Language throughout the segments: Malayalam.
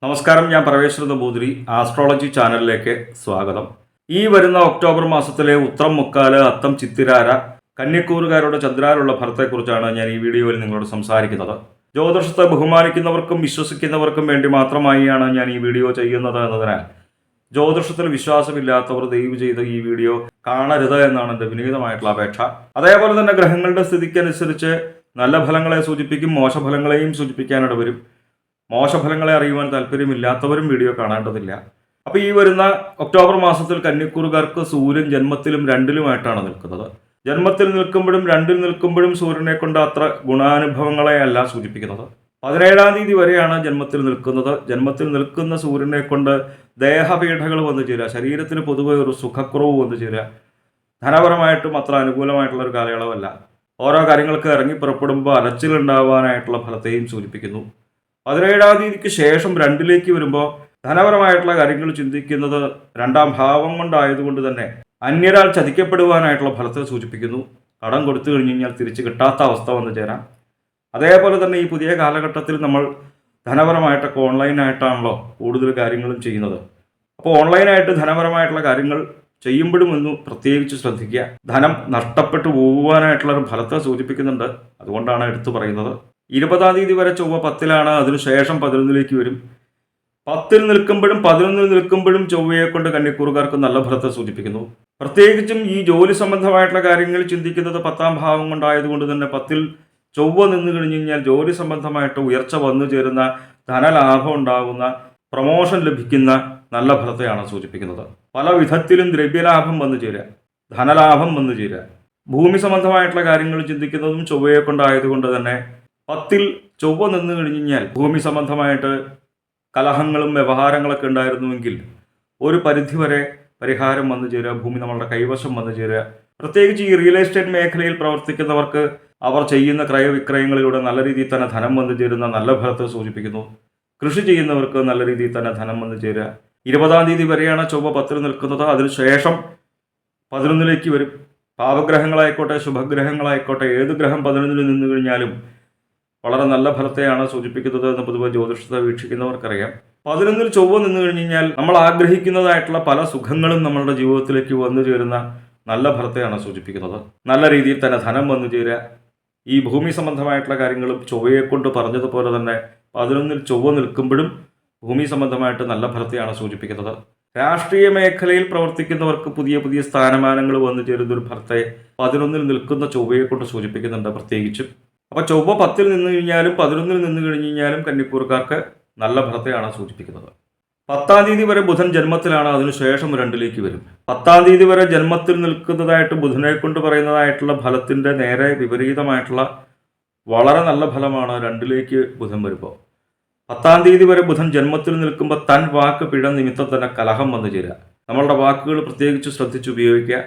നമസ്കാരം, ഞാൻ പ്രവേശ് നമ്പൂതിരി. ആസ്ട്രോളജി ചാനലിലേക്ക് സ്വാഗതം. ഈ വരുന്ന ഒക്ടോബർ മാസത്തിലെ ഉത്രം മുക്കാല് അത്തം ചിത്തിരാര കന്യക്കൂറുകാരുടെ ചന്ദ്രാലുള്ള ഫലത്തെക്കുറിച്ചാണ് ഞാൻ ഈ വീഡിയോയിൽ നിങ്ങളോട് സംസാരിക്കുന്നത്. ജ്യോതിഷത്തെ ബഹുമാനിക്കുന്നവർക്കും വിശ്വസിക്കുന്നവർക്കും വേണ്ടി മാത്രമായാണ് ഞാൻ ഈ വീഡിയോ ചെയ്യുന്നത് എന്നതിനാൽ ജ്യോതിഷത്തിൽ വിശ്വാസമില്ലാത്തവർ ദയവ് ചെയ്ത് ഈ വീഡിയോ കാണരുത് എന്നാണ് എൻ്റെ വിനീതമായിട്ടുള്ള അപേക്ഷ. അതേപോലെ തന്നെ ഗ്രഹങ്ങളുടെ സ്ഥിതിക്കനുസരിച്ച് നല്ല ഫലങ്ങളെ സൂചിപ്പിക്കും, മോശഫലങ്ങളെയും സൂചിപ്പിക്കാനിട വരും. മോശഫലങ്ങളെ അറിയുവാൻ താല്പര്യമില്ലാത്തവരും വീഡിയോ കാണേണ്ടതില്ല. അപ്പോൾ ഈ വരുന്ന ഒക്ടോബർ മാസത്തിൽ കന്യക്കൂറുകാർക്ക് സൂര്യൻ ജന്മത്തിലും രണ്ടിലുമായിട്ടാണ് നിൽക്കുന്നത്. ജന്മത്തിൽ നിൽക്കുമ്പോഴും രണ്ടിൽ നിൽക്കുമ്പോഴും സൂര്യനെ കൊണ്ട് അത്ര ഗുണാനുഭവങ്ങളെയല്ല സൂചിപ്പിക്കുന്നത്. 17-ാം തീയതി വരെയാണ് ജന്മത്തിൽ നിൽക്കുന്നത്. ജന്മത്തിൽ നിൽക്കുന്ന സൂര്യനെ കൊണ്ട് ദേഹപീഠകൾ വന്നു ചേരുക, ശരീരത്തിന് പൊതുവെ ഒരു സുഖക്കുറവ് വന്നു ചേരുക, ധനപരമായിട്ടും അത്ര അനുകൂലമായിട്ടുള്ള ഒരു കാലയളവല്ല. ഓരോ കാര്യങ്ങൾക്ക് ഇറങ്ങി പുറപ്പെടുമ്പോൾ അലച്ചിലുണ്ടാവാനായിട്ടുള്ള ഫലത്തെയും സൂചിപ്പിക്കുന്നു. 17-ാം തീയതിക്ക് ശേഷം രണ്ടിലേക്ക് വരുമ്പോൾ ധനപരമായിട്ടുള്ള കാര്യങ്ങൾ ചിന്തിക്കുന്നത് രണ്ടാം ഭാവം കൊണ്ടായതുകൊണ്ട് തന്നെ അന്യരാൽ ചതിക്കപ്പെടുവാനായിട്ടുള്ള ഫലത്തെ സൂചിപ്പിക്കുന്നു. കടം കൊടുത്തു കഴിഞ്ഞ് കഴിഞ്ഞാൽ തിരിച്ച് കിട്ടാത്ത അവസ്ഥ വന്നു ചേരാം. അതേപോലെ തന്നെ ഈ പുതിയ കാലഘട്ടത്തിൽ നമ്മൾ ധനപരമായിട്ടൊക്കെ ഓൺലൈനായിട്ടാണല്ലോ കൂടുതൽ കാര്യങ്ങളും ചെയ്യുന്നത്. അപ്പോൾ ഓൺലൈനായിട്ട് ധനപരമായിട്ടുള്ള കാര്യങ്ങൾ ചെയ്യുമ്പോഴും ഒന്ന് പ്രത്യേകിച്ച് ശ്രദ്ധിക്കുക. ധനം നഷ്ടപ്പെട്ടു പോകുവാനായിട്ടുള്ള ഒരു ഫലത്തെ സൂചിപ്പിക്കുന്നുണ്ട്. അതുകൊണ്ടാണ് എടുത്തു പറയുന്നത്. 20-ാം തീയതി വരെ ചൊവ്വ 10-ലാണ്, അതിനുശേഷം 11-ലേക്ക് വരും. 10-ൽ നിൽക്കുമ്പോഴും 11-ൽ നിൽക്കുമ്പോഴും ചൊവ്വയെ കൊണ്ട് കന്യക്കൂറുകാർക്ക് നല്ല ഫലത്തെ സൂചിപ്പിക്കുന്നു. പ്രത്യേകിച്ചും ഈ ജോലി സംബന്ധമായിട്ടുള്ള കാര്യങ്ങൾ ചിന്തിക്കുന്നത് 10-ാം ഭാവം കൊണ്ടായതുകൊണ്ട് തന്നെ 10-ൽ ചൊവ്വ നിന്ന് കഴിഞ്ഞ് കഴിഞ്ഞാൽ ജോലി സംബന്ധമായിട്ട് ഉയർച്ച വന്നു ചേരുന്ന, ധനലാഭം ഉണ്ടാകുന്ന, പ്രമോഷൻ ലഭിക്കുന്ന നല്ല ഫലത്തെയാണ് സൂചിപ്പിക്കുന്നത്. പല വിധത്തിലും ദ്രവ്യലാഭം വന്നു ചേരുക, ധനലാഭം വന്നു ചേരുക. ഭൂമി സംബന്ധമായിട്ടുള്ള കാര്യങ്ങൾ ചിന്തിക്കുന്നതും ചൊവ്വയെ കൊണ്ടായതുകൊണ്ട് തന്നെ 10-ൽ ചൊവ്വ നിന്ന് കഴിഞ്ഞ് കഴിഞ്ഞാൽ ഭൂമി സംബന്ധമായിട്ട് കലഹങ്ങളും വ്യവഹാരങ്ങളൊക്കെ ഉണ്ടായിരുന്നുവെങ്കിൽ ഒരു പരിധിവരെ പരിഹാരം വന്നു ചേരുക, ഭൂമി നമ്മളുടെ കൈവശം വന്നു ചേരുക. പ്രത്യേകിച്ച് ഈ റിയൽ എസ്റ്റേറ്റ് മേഖലയിൽ പ്രവർത്തിക്കുന്നവർക്ക് അവർ ചെയ്യുന്ന ക്രയവിക്രയങ്ങളിലൂടെ നല്ല രീതിയിൽ തന്നെ ധനം വന്നു ചേരുന്ന നല്ല ഫലത്തെ സൂചിപ്പിക്കുന്നു. കൃഷി ചെയ്യുന്നവർക്ക് നല്ല രീതിയിൽ തന്നെ ധനം വന്നു ചേരുക. 20-ാം തീയതി വരെയാണ് ചൊവ്വ 10-ൽ നിൽക്കുന്നത്. അതിനുശേഷം 11-ലേക്ക് വരും. പാപഗ്രഹങ്ങളായിക്കോട്ടെ ശുഭഗ്രഹങ്ങളായിക്കോട്ടെ ഏത് ഗ്രഹം 11-ൽ നിന്ന് കഴിഞ്ഞാലും വളരെ നല്ല ഫലത്തെയാണ് സൂചിപ്പിക്കുന്നത് എന്ന് പൊതുവെ ജ്യോതിഷത്തെ വീക്ഷിക്കുന്നവർക്കറിയാം. 11-ൽ ചൊവ്വ നിന്ന് കഴിഞ്ഞ് കഴിഞ്ഞാൽ നമ്മൾ ആഗ്രഹിക്കുന്നതായിട്ടുള്ള പല സുഖങ്ങളും നമ്മളുടെ ജീവിതത്തിലേക്ക് വന്നു ചേരുന്ന നല്ല ഫലത്തെയാണ് സൂചിപ്പിക്കുന്നത്. നല്ല രീതിയിൽ തന്നെ ധനം വന്നു ചേരുക. ഈ ഭൂമി സംബന്ധമായിട്ടുള്ള കാര്യങ്ങളും ചൊവ്വയെ കൊണ്ട് പറഞ്ഞതുപോലെ തന്നെ 11-ൽ ചൊവ്വ നിൽക്കുമ്പോഴും ഭൂമി സംബന്ധമായിട്ട് നല്ല ഫലത്തെയാണ് സൂചിപ്പിക്കുന്നത്. രാഷ്ട്രീയ മേഖലയിൽ പ്രവർത്തിക്കുന്നവർക്ക് പുതിയ പുതിയ സ്ഥാനമാനങ്ങൾ വന്നു ചേരുന്ന ഒരു ഫലത്തെ 11-ൽ നിൽക്കുന്ന ചൊവ്വയെ കൊണ്ട് സൂചിപ്പിക്കുന്നുണ്ട് പ്രത്യേകിച്ചും. അപ്പോൾ ചൊവ്വ 10-ൽ നിന്ന് കഴിഞ്ഞാലും 11-ൽ നിന്ന് കഴിഞ്ഞ് കഴിഞ്ഞാലും കന്യക്കൂറുകാർക്ക് നല്ല ഫലത്തെയാണ് സൂചിപ്പിക്കുന്നത്. 10-ാം തീയതി വരെ ബുധൻ ജന്മത്തിലാണ്, അതിനുശേഷം 2-ലേക്ക് വരും. 10-ാം തീയതി വരെ ജന്മത്തിൽ നിൽക്കുന്നതായിട്ട് ബുധനെ കൊണ്ട് പറയുന്നതായിട്ടുള്ള ഫലത്തിൻ്റെ നേരെ വിപരീതമായിട്ടുള്ള വളരെ നല്ല ഫലമാണ് 2-ലേക്ക് ബുധൻ വരുമ്പോൾ. 10-ാം തീയതി വരെ ബുധൻ ജന്മത്തിൽ നിൽക്കുമ്പോൾ തൻ വാക്ക് പിഴ നിമിത്തം തന്നെ കലഹം വന്നു ചേരുക. നമ്മളുടെ വാക്കുകൾ പ്രത്യേകിച്ച് ശ്രദ്ധിച്ചുപയോഗിക്കുക.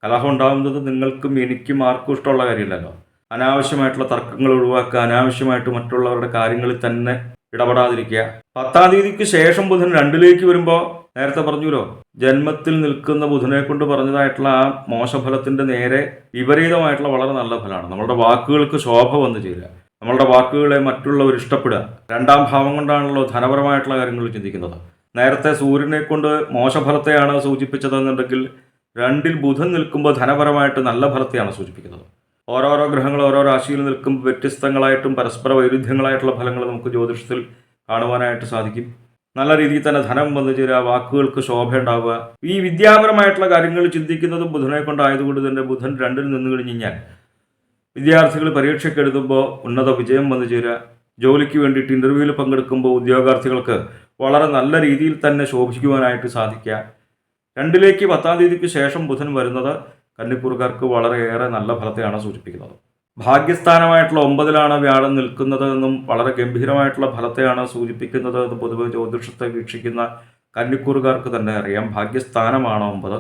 കലഹം ഉണ്ടാകുന്നത് നിങ്ങൾക്കും എനിക്കും ആർക്കും ഇഷ്ടമുള്ള കാര്യമില്ലല്ലോ. അനാവശ്യമായിട്ടുള്ള തർക്കങ്ങൾ ഒഴിവാക്കുക, അനാവശ്യമായിട്ട് മറ്റുള്ളവരുടെ കാര്യങ്ങളിൽ തന്നെ ഇടപെടാതിരിക്കുക. 10-ാം തീയതിക്ക് ശേഷം ബുധൻ 2-ലേക്ക് വരുമ്പോൾ നേരത്തെ പറഞ്ഞുല്ലോ, ജന്മത്തിൽ നിൽക്കുന്ന ബുധനെ കൊണ്ട് പറഞ്ഞതായിട്ടുള്ള ആ മോശഫലത്തിൻ്റെ നേരെ വിപരീതമായിട്ടുള്ള വളരെ നല്ല ഫലമാണ്. നമ്മളുടെ വാക്കുകൾക്ക് ശോഭ വന്നു ചേരുക, നമ്മളുടെ വാക്കുകളെ മറ്റുള്ളവർ ഇഷ്ടപ്പെടുക. 2-ാം ഭാവം കൊണ്ടാണല്ലോ ധനപരമായിട്ടുള്ള കാര്യങ്ങൾ ചിന്തിക്കുന്നത്. നേരത്തെ സൂര്യനെ കൊണ്ട് മോശഫലത്തെയാണ് സൂചിപ്പിച്ചതെന്നുണ്ടെങ്കിൽ 2-ൽ ബുധൻ നിൽക്കുമ്പോൾ ധനപരമായിട്ട് നല്ല ഫലത്തെയാണ് സൂചിപ്പിക്കുന്നത്. ഓരോരോ ഗ്രഹങ്ങൾ ഓരോ രാശിയിൽ നിൽക്കുമ്പോൾ വ്യത്യസ്തങ്ങളായിട്ടും പരസ്പര വൈരുദ്ധ്യങ്ങളായിട്ടുള്ള ഫലങ്ങൾ നമുക്ക് ജ്യോതിഷത്തിൽ കാണുവാനായിട്ട് സാധിക്കും. നല്ല രീതിയിൽ തന്നെ ധനം വന്നു ചേരുക, വാക്കുകൾക്ക് ശോഭയുണ്ടാവുക. ഈ വിദ്യാപരമായിട്ടുള്ള കാര്യങ്ങൾ ചിന്തിക്കുന്നതും ബുധനെ കൊണ്ടായതുകൊണ്ട് തന്നെ ബുധൻ 2-ൽ നിന്ന് കഴിഞ്ഞ് കഴിഞ്ഞാൽ വിദ്യാർത്ഥികൾ പരീക്ഷയ്ക്ക് എഴുതുമ്പോൾ ഉന്നത വിജയം വന്നു ചേരുക. ജോലിക്ക് വേണ്ടിയിട്ട് ഇൻ്റർവ്യൂവിൽ പങ്കെടുക്കുമ്പോൾ ഉദ്യോഗാർത്ഥികൾക്ക് വളരെ നല്ല രീതിയിൽ തന്നെ ശോഭിക്കുവാനായിട്ട് സാധിക്കുക. 2-ലേക്ക് 10-ാം തീയതിക്ക് ശേഷം ബുധൻ വരുന്നത് കന്യക്കൂറുകാർക്ക് വളരെയേറെ നല്ല ഫലത്തെയാണ് സൂചിപ്പിക്കുന്നത്. ഭാഗ്യസ്ഥാനമായിട്ടുള്ള 9-ലാണ് വ്യാഴം നിൽക്കുന്നത് എന്നും വളരെ ഗംഭീരമായിട്ടുള്ള ഫലത്തെയാണ് സൂചിപ്പിക്കുന്നത് എന്ന് പൊതുവെ ജ്യോതിഷത്തെ വീക്ഷിക്കുന്ന കന്യക്കൂറുകാർക്ക് തന്നെ അറിയാം. ഭാഗ്യസ്ഥാനമാണ് 9.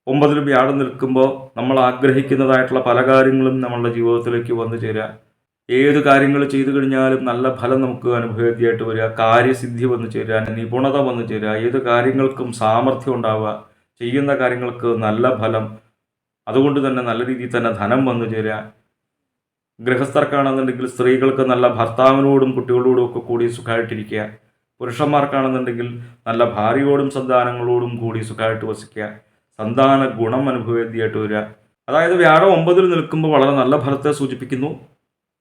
9-ൽ വ്യാഴം നിൽക്കുമ്പോൾ നമ്മൾ ആഗ്രഹിക്കുന്നതായിട്ടുള്ള പല കാര്യങ്ങളും നമ്മളുടെ ജീവിതത്തിലേക്ക് വന്നു ചേരുക. ഏത് കാര്യങ്ങൾ ചെയ്തു കഴിഞ്ഞാലും നല്ല ഫലം നമുക്ക് അനുഭവത്തിയായിട്ട് വരിക, കാര്യസിദ്ധി വന്നു ചേരുക, നിപുണത വന്നു ചേരുക, ഏത് കാര്യങ്ങൾക്കും സാമർഥ്യം ഉണ്ടാവുക, ചെയ്യുന്ന കാര്യങ്ങൾക്ക് നല്ല ഫലം, അതുകൊണ്ട് തന്നെ നല്ല രീതിയിൽ തന്നെ ധനം വന്നു ചേരുക. ഗൃഹസ്ഥർക്കാണെന്നുണ്ടെങ്കിൽ സ്ത്രീകൾക്ക് നല്ല ഭർത്താവിനോടും കുട്ടികളോടും ഒക്കെ കൂടി സുഖമായിട്ടിരിക്കുക. പുരുഷന്മാർക്കാണെന്നുണ്ടെങ്കിൽ നല്ല ഭാര്യയോടും സന്താനങ്ങളോടും കൂടി സുഖമായിട്ട് വസിക്കുക, സന്താന ഗുണം അനുഭവേദ്യമായിട്ട് വരിക. അതായത് വ്യാഴം 9-ൽ നിൽക്കുമ്പോൾ വളരെ നല്ല ഫലത്തെ സൂചിപ്പിക്കുന്നു.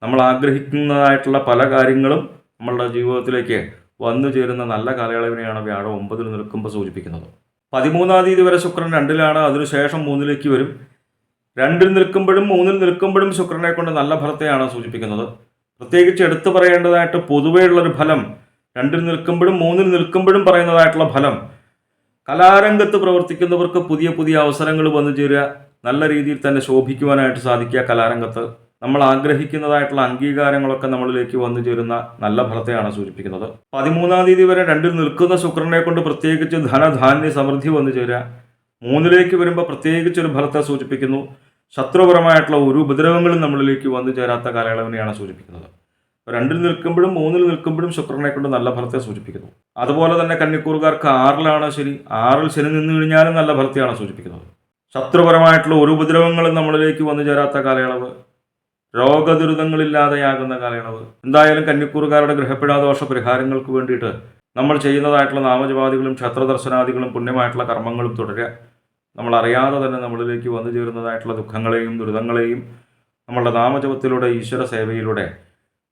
നമ്മൾ ആഗ്രഹിക്കുന്നതായിട്ടുള്ള പല കാര്യങ്ങളും നമ്മളുടെ ജീവിതത്തിലേക്ക് വന്നു ചേരുന്ന നല്ല കാലയളവിനെയാണ് വ്യാഴം 9-ൽ നിൽക്കുമ്പോൾ സൂചിപ്പിക്കുന്നത്. 13-ാം തീയതി വരെ ശുക്രൻ 2-ലാണ്, അതിനുശേഷം 3-ലേക്ക് വരും. 2-ൽ നിൽക്കുമ്പോഴും 3-ൽ നിൽക്കുമ്പോഴും ശുക്രനെ കൊണ്ട് നല്ല ഫലത്തെയാണ് സൂചിപ്പിക്കുന്നത്. പ്രത്യേകിച്ച് എടുത്തു പറയേണ്ടതായിട്ട് പൊതുവെയുള്ളൊരു ഫലം 2-ൽ നിൽക്കുമ്പോഴും 3-ൽ നിൽക്കുമ്പോഴും പറയുന്നതായിട്ടുള്ള ഫലം, കലാരംഗത്ത് പ്രവർത്തിക്കുന്നവർക്ക് പുതിയ പുതിയ അവസരങ്ങൾ വന്നു ചേരുക, നല്ല രീതിയിൽ തന്നെ ശോഭിക്കുവാനായിട്ട് സാധിക്കുക. കലാരംഗത്ത് നമ്മൾ ആഗ്രഹിക്കുന്നതായിട്ടുള്ള അംഗീകാരങ്ങളൊക്കെ നമ്മളിലേക്ക് വന്നു ചേരുന്ന നല്ല ഫലത്തെയാണ് സൂചിപ്പിക്കുന്നത്. 13-ാം തീയതി വരെ 2-ൽ നിൽക്കുന്ന ശുക്രനെ കൊണ്ട് പ്രത്യേകിച്ച് ധനധാന്യ സമൃദ്ധി വന്നു ചേരുക. 3-ലേക്ക് വരുമ്പോൾ പ്രത്യേകിച്ചൊരു ഫലത്തെ സൂചിപ്പിക്കുന്നു. ശത്രുപരമായിട്ടുള്ള ഒരു ഉപദ്രവങ്ങളും നമ്മളിലേക്ക് വന്നു ചേരാത്ത കാലയളവിനെയാണ് സൂചിപ്പിക്കുന്നത്. 2-ൽ നിൽക്കുമ്പോഴും 3-ൽ നിൽക്കുമ്പോഴും ശുക്രനെ കൊണ്ട് നല്ല ഫലത്തെ സൂചിപ്പിക്കുന്നു. അതുപോലെ തന്നെ കന്നിക്കൂറുകാർക്ക് 6-ലാണ് ശനി. 6-ൽ ശനി നിന്ന് കഴിഞ്ഞാലും നല്ല ഫലത്തെയാണ് സൂചിപ്പിക്കുന്നത്. ശത്രുപരമായിട്ടുള്ള ഒരു ഉപദ്രവങ്ങളും നമ്മളിലേക്ക് വന്നു ചേരാത്ത കാലയളവ്, രോഗദുരിതങ്ങളില്ലാതെയാകുന്ന കാലയളവ്. എന്തായാലും കന്നിക്കൂറുകാരുടെ ഗ്രഹപ്പിഴാദോഷ പരിഹാരങ്ങൾക്ക് വേണ്ടിയിട്ട് നമ്മൾ ചെയ്യുന്നതായിട്ടുള്ള നാമജപാദികളും ക്ഷേത്രദർശനാദികളും പുണ്യമായിട്ടുള്ള കർമ്മങ്ങളും തുടരുക. നമ്മൾ അറിയാതെ തന്നെ നമ്മളിലേക്ക് വന്നു ചേരുന്നതായിട്ടുള്ള ദുഃഖങ്ങളെയും ദുരിതങ്ങളെയും നമ്മളുടെ നാമജപത്തിലൂടെ, ഈശ്വര സേവയിലൂടെ,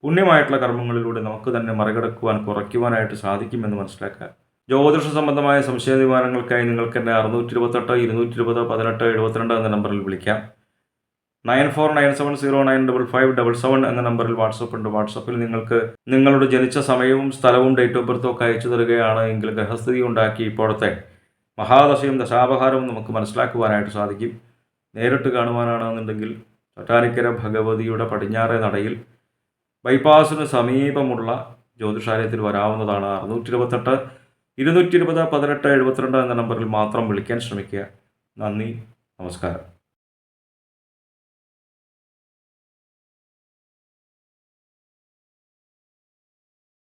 പുണ്യമായിട്ടുള്ള കർമ്മങ്ങളിലൂടെ നമുക്ക് തന്നെ മറികടക്കുവാൻ, കുറയ്ക്കുവാനായിട്ട് സാധിക്കുമെന്ന് മനസ്സിലാക്കുക. ജ്യോതിഷ സംബന്ധമായ സംശയ നിവാരണങ്ങൾക്കായി നിങ്ങൾക്ക് എന്നെ 628 220 18 72 എന്ന നമ്പറിൽ വിളിക്കാം. 9497095577 എന്ന നമ്പറിൽ വാട്സപ്പ് ഉണ്ട്. വാട്സപ്പിൽ നിങ്ങൾക്ക് നിങ്ങളുടെ ജനിച്ച സമയവും സ്ഥലവും ഡേറ്റ് ഓഫ് ബർത്തും ഒക്കെ അയച്ചു തരികയാണ് എങ്കിൽ ഗ്രഹസ്ഥിതി ഉണ്ടാക്കി ഇപ്പോഴത്തെ മഹാദശയും ദശാപഹാരവും നമുക്ക് മനസ്സിലാക്കുവാനായിട്ട് സാധിക്കും. നേരിട്ട് കാണുവാനാണെന്നുണ്ടെങ്കിൽ ചൊട്ടാനിക്കര ഭഗവതിയുടെ പടിഞ്ഞാറേ നടയിൽ ബൈപ്പാസിന് സമീപമുള്ള ജ്യോതിഷാലയത്തിൽ വരാവുന്നതാണ്. 628 220 18 72 എന്ന നമ്പറിൽ മാത്രം വിളിക്കാൻ ശ്രമിക്കുക. നന്ദി, നമസ്കാരം.